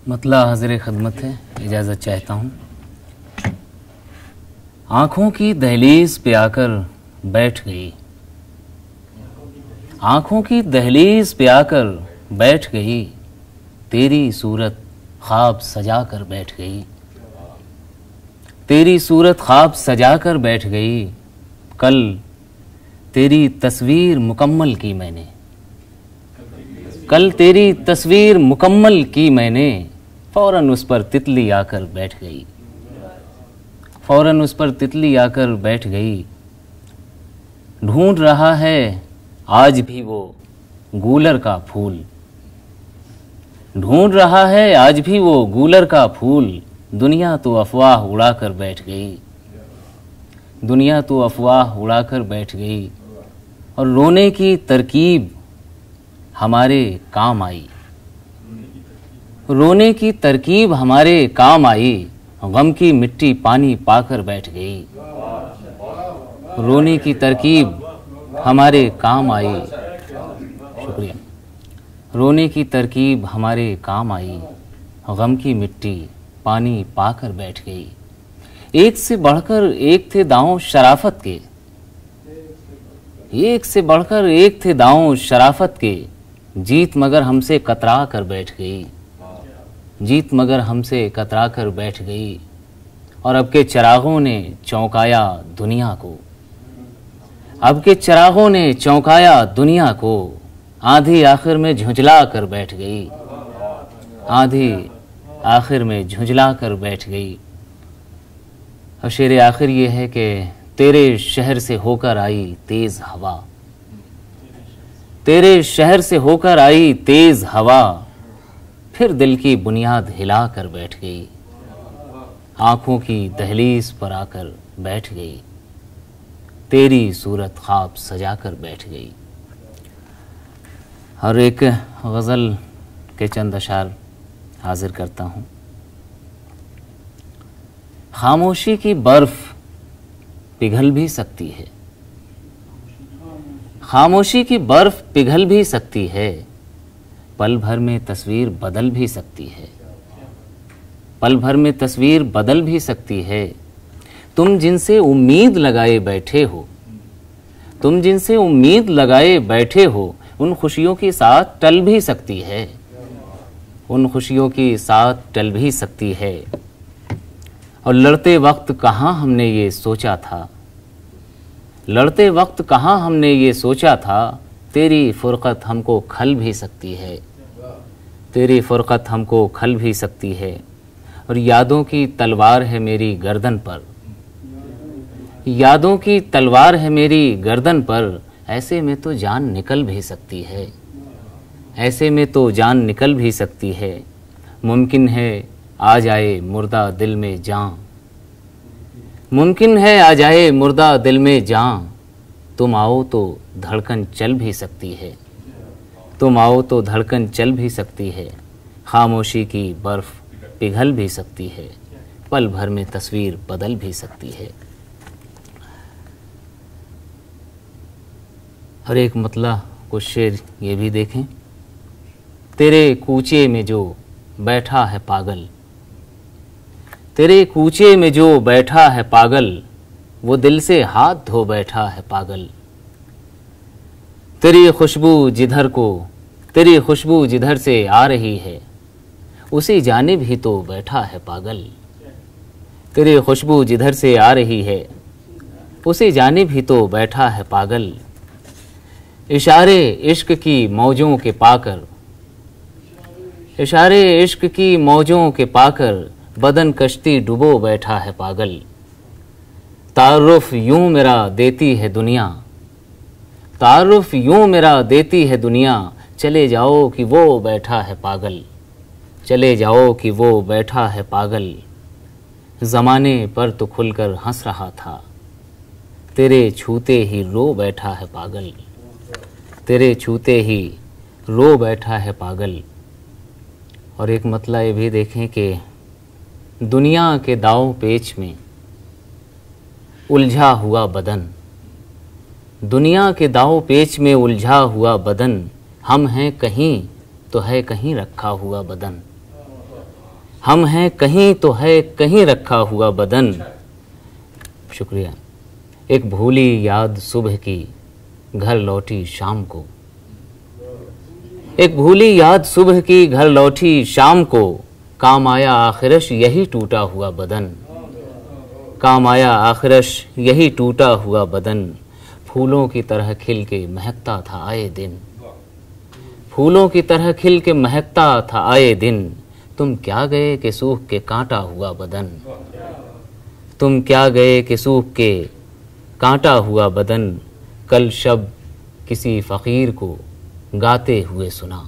मतला हाजिर खदमत है, इजाज़त चाहता हूँ। आँखों की दहलीज पे आकर बैठ गई, आँखों की दहलीज पे आकर बैठ गई, तेरी सूरत ख्वाब सजा कर बैठ गई, तेरी सूरत ख्वाब सजा कर बैठ गई। कल तेरी तस्वीर मुकम्मल की मैंने, कल तेरी तस्वीर मुकम्मल की मैंने, फ़ौरन उस पर तितली आकर बैठ गई, फ़ौरन उस पर तितली आकर बैठ गई। ढूंढ रहा है आज भी वो गूलर का फूल, ढूंढ रहा है आज भी वो गूलर का फूल, दुनिया तो अफवाह उड़ाकर बैठ गई, दुनिया तो अफवाह उड़ाकर बैठ गई। और रोने की तरकीब हमारे काम आई, रोने की तरकीब हमारे काम आई, गम की मिट्टी पानी पाकर बैठ गई, रोने की तरकीब हमारे काम आई। शुक्रिया। रोने की तरकीब हमारे काम आई, गम की मिट्टी पानी पाकर बैठ गई। एक से बढ़कर एक थे दांव शराफत के, एक से बढ़कर एक थे दांव शराफत के, जीत मगर हमसे कतरा कर बैठ गई, जीत मगर हमसे कतरा कर बैठ गई। और अब के चिरागों ने चौंकाया दुनिया को, अब के चिरागों ने चौंकाया दुनिया को, आंधी आखिर में झुंझला कर बैठ गई, आंधी आखिर में झुंझला कर बैठ गई। और शेर आखिर ये है कि तेरे शहर से होकर आई तेज हवा, तेरे शहर से होकर आई तेज हवा, फिर दिल की बुनियाद हिला कर बैठ गई, आंखों की दहलीज पर आकर बैठ गई, तेरी सूरत ख्वाब सजा कर बैठ गई। और एक गज़ल के चंद अशार हाजिर करता हूँ। खामोशी की बर्फ पिघल भी सकती है, खामोशी की बर्फ पिघल भी सकती है, पल भर में तस्वीर बदल भी सकती है, पल भर में तस्वीर बदल भी सकती है। तुम जिनसे उम्मीद लगाए बैठे हो, तुम जिनसे उम्मीद लगाए बैठे हो, उन खुशियों के साथ टल भी सकती है, उन खुशियों के साथ टल भी सकती है। और लड़ते वक्त कहाँ हमने ये सोचा था, लड़ते वक्त कहाँ हमने ये सोचा था, तेरी फुरकत हमको खल भी सकती है, तेरी फुरकत हमको खल भी सकती है। और यादों की तलवार है मेरी गर्दन पर, यादों की तलवार है मेरी गर्दन पर, ऐसे में तो जान निकल भी सकती है, ऐसे में तो जान निकल भी सकती है। मुमकिन है आ जाए मुर्दा दिल में जान, मुमकिन है आ जाए मुर्दा दिल में जान, तुम आओ तो धड़कन चल भी सकती है, तुम आओ तो धड़कन चल भी सकती है। खामोशी की बर्फ पिघल भी सकती है, पल भर में तस्वीर बदल भी सकती है। और एक मतला कुछ शेर ये भी देखें। तेरे कूचे में जो बैठा है पागल, तेरे कूचे में जो बैठा है पागल, वो दिल से हाथ धो बैठा है पागल। तेरी खुशबू जिधर को, तेरी खुशबू जिधर से आ रही है, उसी जानिब ही तो बैठा है पागल। तेरी खुशबू जिधर से आ रही है, उसी जानिब ही तो बैठा है पागल। इशारे इश्क की मौजों के पाकर, इशारे इश्क की मौजों के पाकर, बदन कश्ती डुबो बैठा है पागल। तारुफ यूं मेरा देती है दुनिया, तारुफ यूं मेरा देती है दुनिया, चले जाओ कि वो बैठा है पागल, चले जाओ कि वो बैठा है पागल। ज़माने पर तो खुलकर हंस रहा था, तेरे छूते ही रो बैठा है पागल, तेरे छूते ही रो बैठा है पागल। और एक मतला ये भी देखें कि दुनिया के दाव पेच में उलझा हुआ बदन, दुनिया के दाव पेच में उलझा हुआ बदन, हम हैं कहीं तो है कहीं रखा हुआ बदन, हम हैं कहीं तो है कहीं रखा हुआ बदन। शुक्रिया। एक भूली याद सुबह की घर लौटी शाम को, एक भूली याद सुबह की घर लौटी शाम को, काम आया आखिरश यही टूटा हुआ बदन। काम आया आखिरश यही टूटा हुआ बदन। फूलों की तरह खिल के महकता था आए दिन, फूलों की तरह खिल के महकता था आए दिन। तुम क्या गए कि सूख के कांटा हुआ बदन, तुम क्या गए कि सूख के कांटा हुआ बदन। कल शब किसी फ़कीर को गाते हुए सुना,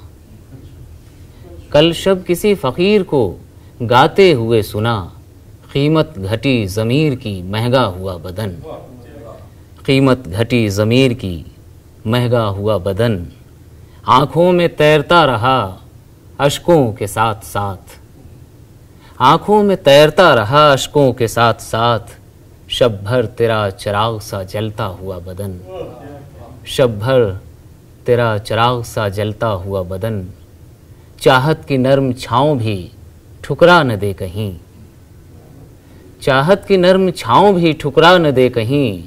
कल शब किसी फ़कीर को गाते हुए सुना। कीमत घटी ज़मीर की महंगा हुआ बदन, कीमत घटी ज़मीर की महंगा हुआ बदन। आँखों में तैरता रहा अश्कों के साथ साथ, आँखों में तैरता रहा अश्कों के साथ साथ। शब भर तेरा चिराग सा जलता हुआ बदन, शब भर तेरा चिराग सा जलता हुआ बदन। चाहत की नर्म छाँव भी ठुकरा न दे कहीं, चाहत की नर्म छाँव भी ठुकरा न दे कहीं।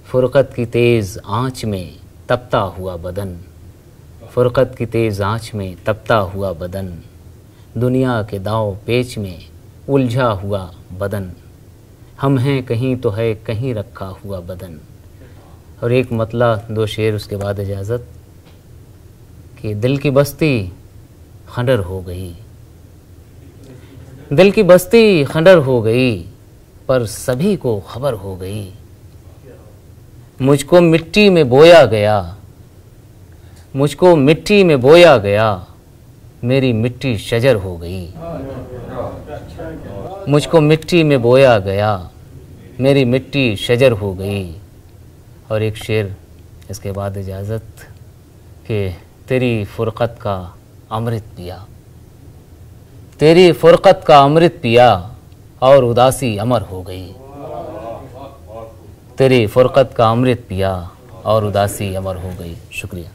फुरकत की तेज़ आँच में तपता हुआ बदन, फुरकत की तेज़ आँच में तपता हुआ बदन। दुनिया के दाव पेच में उलझा हुआ बदन। हम हैं कहीं तो है कहीं रखा हुआ बदन। और एक मतला 2 शेर उसके बाद इजाज़त कि दिल की बस्ती खंडर हो गई, दिल की बस्ती खंडर हो गई, पर सभी को खबर हो गई। मुझको मिट्टी में बोया गया, मुझको मिट्टी में बोया गया, मेरी मिट्टी शजर हो गई। मुझको मिट्टी में बोया गया, मेरी मिट्टी शजर हो गई। और एक शेर इसके बाद इजाज़त कि तेरी फ़ुरक़त का अमृत पिया, तेरी फ़ुरक़त का अमृत पिया और उदासी अमर हो गई। तेरी फ़ुरक़त का अमृत पिया और उदासी अमर हो गई। शुक्रिया।